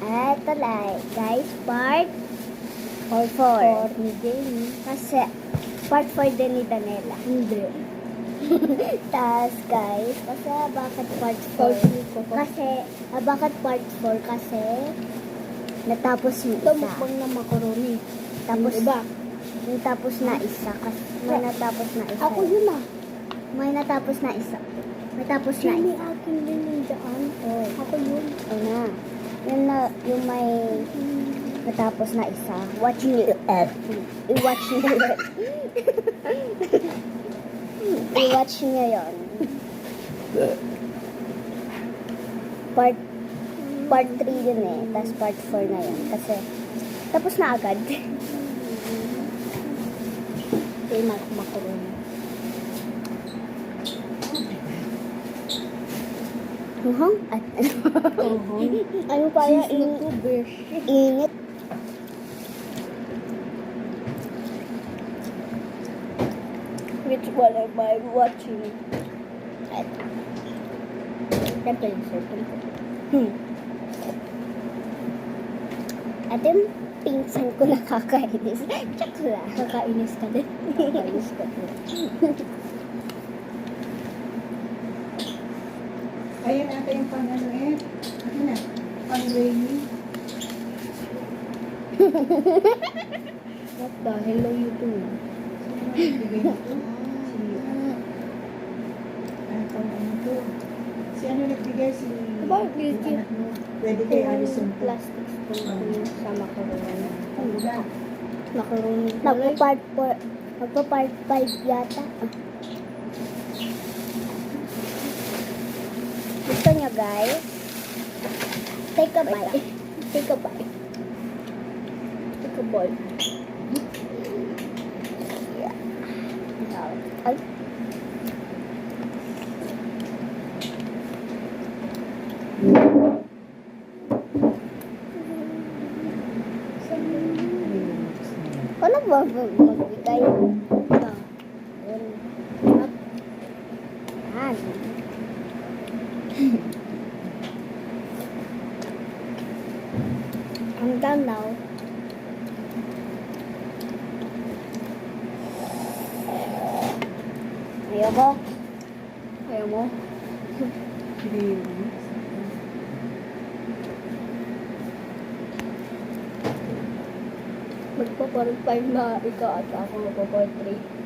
Eto lang, guys, part 4 ni Jamie. Kasi, part 4 din ni Danela. Hindi. Tas, guys, kasi bakit part 4? Kasi, bakit part 4? Kasi, natapos yung Ito, isa. mukbang na macaroni. Tapos, Yung iba. natapos na isa. Kasi, may natapos na isa. Ako yun ah. May natapos na isa. Natapos na Jamie, isa. akin din yung dyan. Oh. Ako yun. Ayun na. Yun na, yung may natapos na isa. Watching you. I-watch nyo yun. I-watch nyo yun. Part 3 yun eh. Tapos part 4 na yun. Kasi, tapos na agad. Okay, macaroni. Muhang at ano para init. Which one am I watching? Siyempre yung circle ko. At yung pinsan ko nakakainis. Check lang. Kakainis ka din. Nakakainis ka po. Ayan ata yung pang ano eh. Ano na? Pang rainy. What the hell are you doing? Bigay nito. Ano pang ano to? Si ano nagbigay? Si About this yung anak mo. Pwede kay Alison to. Plastic spoon ko yun sa macaroni. Wala. Macaroni. Magpa-part 4. Magpa-part 5 yata. Gusto niyo guys? Take a bite. Take a bite. Take a bite. Ay. Wala ba magbigay? Yan. Hanggang now. Ayaw mo? Ayaw mo? Magpa-part 5 na ikaw at ako magpa-part 3.